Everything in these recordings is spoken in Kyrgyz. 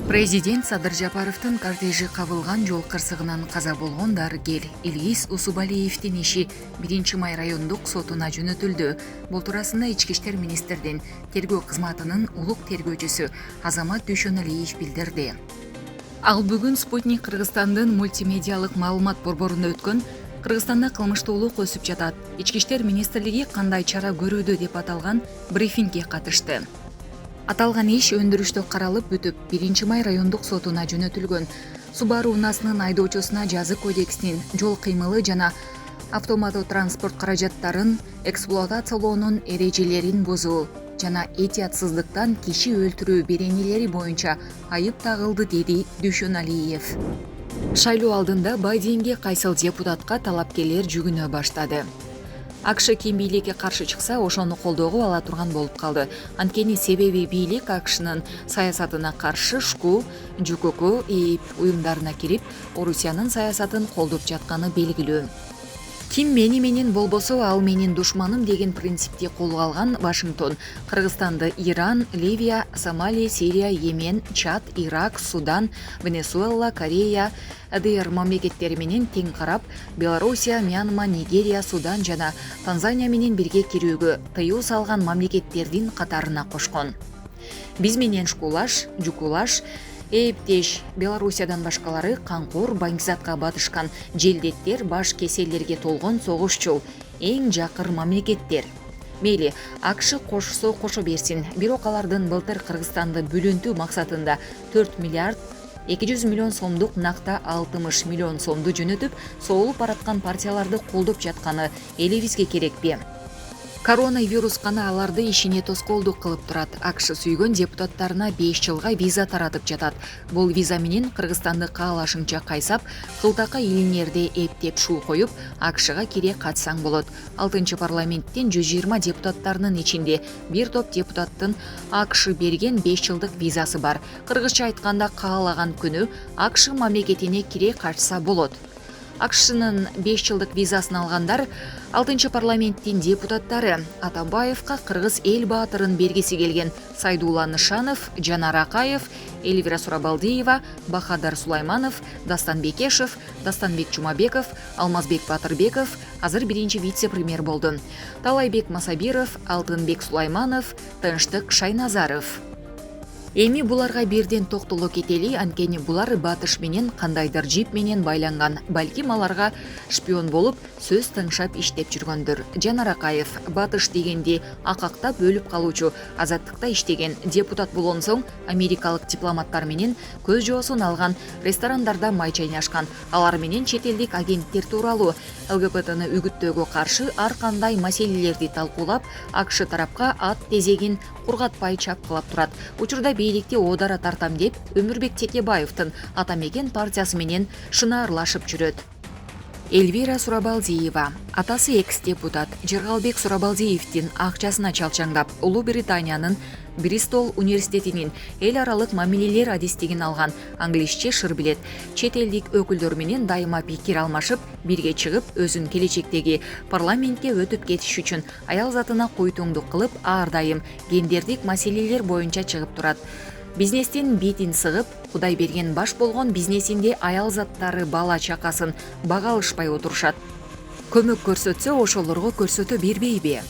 Президент Садыр Жапаровдун кортежи кабылган жол кырсыгынан каза болгон дарыгер Илгиз Усубалиевдин иши 1-май райондук сотуна жөнөтүлдү. Бул туурасында Ички иштер министрдин тергөө кызматынын улук тергөөчүсү Азамат Дүйшөналиев билдирди. Ал бүгүн Спутник Кыргызстандын мультимедиалык маалымат борборунда өткөн Кыргызстанда кылмыштуулук өсүп жатат, Ички иштер министрлиги кандай чара көрүүдө деп аталган брифингге катышты. Аталган иш өндүрүштө каралып бүтүп, 1-май райондук сотуна жөнөтүлгөн. Субару унаасынын айдоочусуна жазы кодексинин жол кыймылы жана автоматтуу транспорт каражаттарын эксплуатациялоонун эрежелерин бузуу жана этиятсыздыктан киши өлтүрүү беренелери боюнча айып тагылды, деди Дүйшөналиев. Шайлоо алдында Байденге кайсыл депутатка талапкерлер жүгүнө баштады. АКШ ким бийликке каршы чыкса, ошону колдоого ала турган болуп калды. Анткени себеби бийлик АКШнын саясатына каршы ШКУ, ЖКК, ИИП уюмдарына кирип, Орусиянын саясатын колдоп жатканы белгилүү. Ким мени менен болбосо, ал менин душманым деген принципти колго алган Вашингтон Кыргызстанды Иран, Ливия, Сомали, Сирия, Йемен, Чад, Ирак, Судан, Венесуэла, Корея, АДР мамлекеттери менен тең карап, Белоруссия, Мьянма, Нигерия, Судан жана Танзания менен бирге кирүүгө тыюу салган мамлекеттердин катарына кошкон. Биз менен Шкулаш, Жукулаш, Эптеш, Белоруссиядан башкалары Канкор, Баңгизатка батышкан желдеттер баш кеселдерге толгон согушчу эң жакыр мамлекеттер. Мейли, АКШ кошсо кошо берсин, бирок алардын былтыр Кыргызстанды бүлүнтүү максатында 4 миллиард 200 миллион сомдук накта 60 миллион сомду жөнөтүп, соолуп бараткан партияларды колдоп жатканы элибизге керекпи? Коронавирус гана аларды ишине тоскоолдук кылып турат. АКШ сүйгөн депутаттарына 5 жылга виза таратып жатат. Бул виза менен Кыргызстанды каалашыңча кайсап, кылтакка илиңерде эптеп шуу коюп, АКШга кире катсаң болот. 6 парламенттин 120 депутаттарынын ичинде бир топ депутаттын АКШ берген 5 жылдык визасы бар. Кыргызча айтканда, каалаган күнү АКШ мамлекетине кире качса болот. АКШнын 5 жылдык визасын алгандар 6 парламенттин депутаттары Атамбаевка кыргыз эл баатырын бергиси келген Сайдулла Нышанов, Жанар Акаев, Эльвира Сурабалдиева, Бахадар Сулайманов, Дастан Бекешев, Дастанбек Жумабеков, Алмазбек Батырбеков азыр биринчи вице-премьер болду. Талайбек Масабиров, Алтынбек Сулайманов, Тынчтык Шайназаров. Эми буларга бирден токтоло кетели, анткени булар батыш менен кандайдыр жип менен байланган, балким аларга шпион болуп сөз тыңшап иштеп жүргөндүр. Жанар Акаев батыш дегенде акактап өлүп калуучу Азаттыкта иштеген депутат болгон соң америкалык дипломаттар менен көз жоосун алган, ресторандарда май чайнашкан. Алар менен чет элдик агенттер тууралуу ЛГБТны үгүттөөгө каршы ар кандай маселелерди талкуулап, АКШ тарапка ат тезегин кургатпай чапкылап турат. Учурда бийликти оодара тартам деп Өмүрбек Текебаевдин Ата Мекен партиясы менен шынаарлашып жүрөт. Эльвира Сурабалдиева, атасы экс-депутат Жыргалбек Сурабалдиевдин акчасына чалчаңдап, Улуу Британиянын Бристол университетинин эл аралык мамилелер адистигин алган, англисче шыр билет. Чет элдик өкүлдөр менен дайыма пикир алмашып, бирге чыгып, өзүн келечектеги парламентке өтүп кетиш үчүн аял затына койтуңдук кылып, ар дайым гендердик маселелер боюнча чыгып турат. Бизнестин бетин сыгып, Кудай берген баш болгон бизнесинде аял заттары бала чакасын бага алышпай отурушат. Көмөк көрсөтсө, ошолорго көрсөтө бербейби?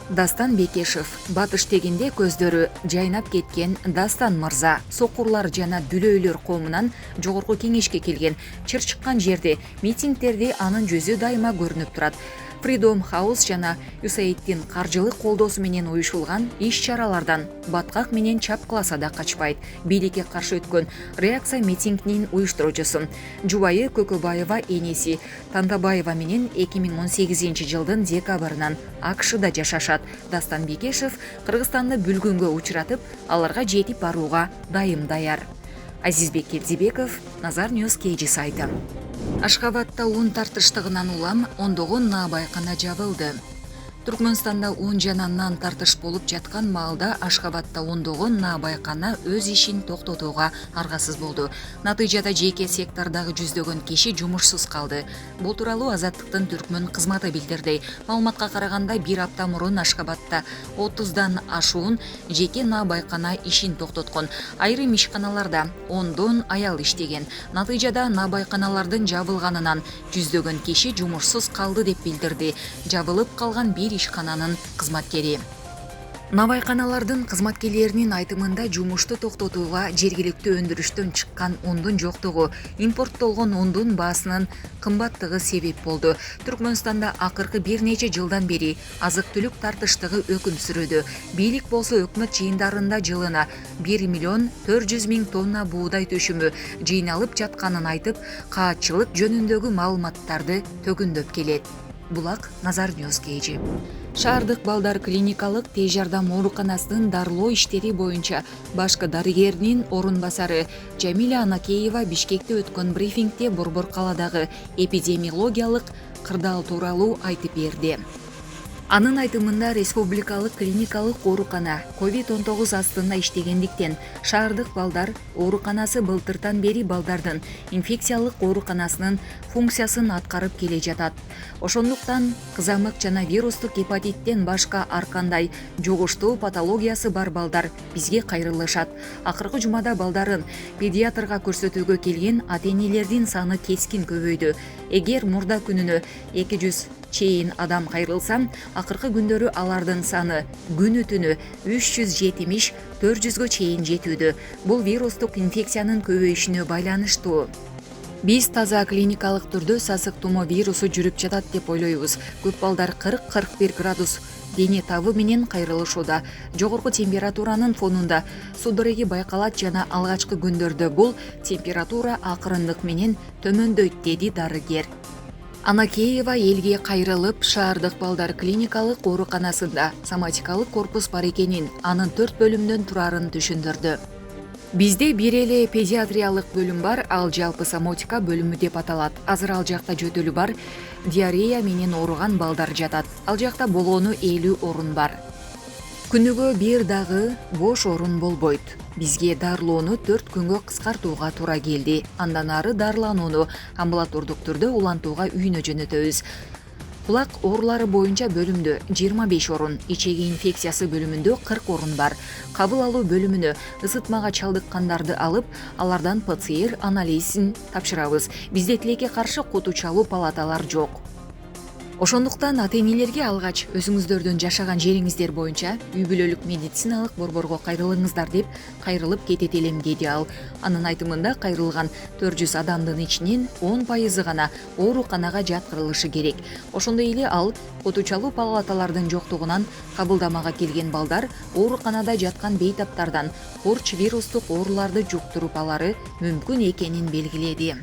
Дастан Бекешев, батыш дегенде көздөрү жайнап кеткен Дастан мырза, сокурлар жана дүлөйлөр коомунан жогорку кеңешке келген. Чыр чыккан жерде митингдерде анын жүзү дайыма көрүнүп турат. Freedom House жана USAID-тин каржылык колдоосу менен уюшулган иш-чаралардан баткак менен чапкыласа да качпайт. Бийликке каршы өткөн реакция митингинин уюштуруучусу Жубайы Көкөбаева энеси Тандабаева менен 2018 жылдын декабрынан АКШда жашашат. Дастан Бекешев Кыргызстанды бүлгүнгө учуратып, аларга жетип барууга дайым-даяр. Азизбек Келдибеков, Назар Ньюс KG сайты. Ашхабадта ун тартыштыгынан улам ондогон наабайкана жабылды. Түркмөнстанда 10 жанандан тартыш болуп жаткан маалда Ашхабадда ондогон наабайкана өз ишин токтотууга аргасыз болду. Натыйжада жеке сектордагы жүздөгөн киши жумушсуз калды. Бул тууралуу Азаттыктын Түркмөн кызматы билдирди. Маалыматка караганда, бир апта мурун Ашхабадда 30дан ашуун жеке наабайкана ишин токтоткон. Айрым ишканаларда 10дон аял иштеген. Натыйжада наабайканалардын жабылганынан жүздөгөн киши жумушсуз калды деп билдирди жабылып калган бир ишкананын кызматкери. Набайканалардын кызматкерлеринин айтымында жумушту токтотууга жергиликтүү өндүрүштөн чыккан ундун жоктугу, импорттолгон ундун баасынын кымбаттыгы себеп болду. Түркмөнстанда акыркы бир нече жылдан бери азык-түлүк тартыштыгы өкүм сүрүүдө. Бийлик болсо өкмөт жыйындарында жылына 1,4 миллион тонна буудай төшүмү жыйналып жатканын айтып, каатчылык жөнүндөгү маалыматтарды төгүндөп келет. Булак Назар Ньюс KG. Шаардык балдар клиникалык тез жардам ооруканасынын дарылоо иштери боюнча башкы дарыгеринин орун басары Жамиля Анакеева Бишкекте өткөн брифингде Борбор калаадагы эпидемиологиялык кырдаал тууралуу айтып берди. Анын айтымында, республикалык клиникалык оорукана COVID-19 астында иштегендиктен шаардык балдар ооруканасы былтыртан бери балдардын инфекциялык ооруканасынын функциясын аткарып келе жатат. Ошондуктан кызамык жана вирустук гепатиттен башка ар кандай жугуштуу патологиясы бар балдар бизге кайрылышат. Акыркы жумада балдарын педиатрга көрсөтүүгө келген ата-энелердин саны кескин көбөйдү. Эгер мурда күнүнө 200 чейин адам кайрылса, акыркы күндөрү алардын саны күнү түнү 370-400гө чейин жетүүдө. Бул вирустук инфекциянын көбөйүшүнө байланыштуу. Биз таза клиникалык түрдө сасык тумо вирусу жүрүп жатат деп ойлойбуз. Көп балдар 40-41 градус дене табы менен кайрылышууда. Жогорку температуранын фонунда судороги байкалат жана алгачкы күндөрдө бул температура акырындык менен төмөндөйт, деди дарыгер. Анакеева элге кайрылып, шаардык балдар клиникалык ооруканасында соматикалык корпус бар экенин, анын 4 бөлүмдөн турарын түшүндүрдү. Бизде бир эле педиатриялык бөлүм бар, ал жалпы сомотика бөлүмү деп аталат. Азыр ал жакта жөтөлү бар, диарея менен ооруган балдар жатат. Ал жакта болгону 50 орун бар. Күнүгө бир дагы бош орун болбойт. Бизге дарылоону 4 күнгө кыскартууга туура келди. Андан ары дарыланууну амбулатордук түрдө улантууга үйүнө жөнөтөбүз. Кулак оорулары боюнча бөлүмдө 25 орун, ичеги инфекциясы бөлүмүндө 40 орун бар. Кабыл алуу бөлүмүнө ысытмага чалдыккандарды алып, алардан ПЦР анализин тапшырабыз. Бизде тилекке каршы куту чалуу палаталар жок. Ошондуктан ата-энелерге алгач өзүңүздөрдүн жашаган жериңиздер боюнча үй бүлөлүк медициналык борборго кайрылыңыздар деп кайрылып кетет элем, деди ал. Анын айтымында, кайрылган 400 адамдын ичинен 10% гана ооруканага жаткырылышы керек. Ошондой эле ал куту чалуу палаталардын жоктугунан кабылдамага келген балдар ооруканада жаткан бейтаптардан корч вирустук ооруларды жуктуруп алары мүмкүн экенин белгиледи.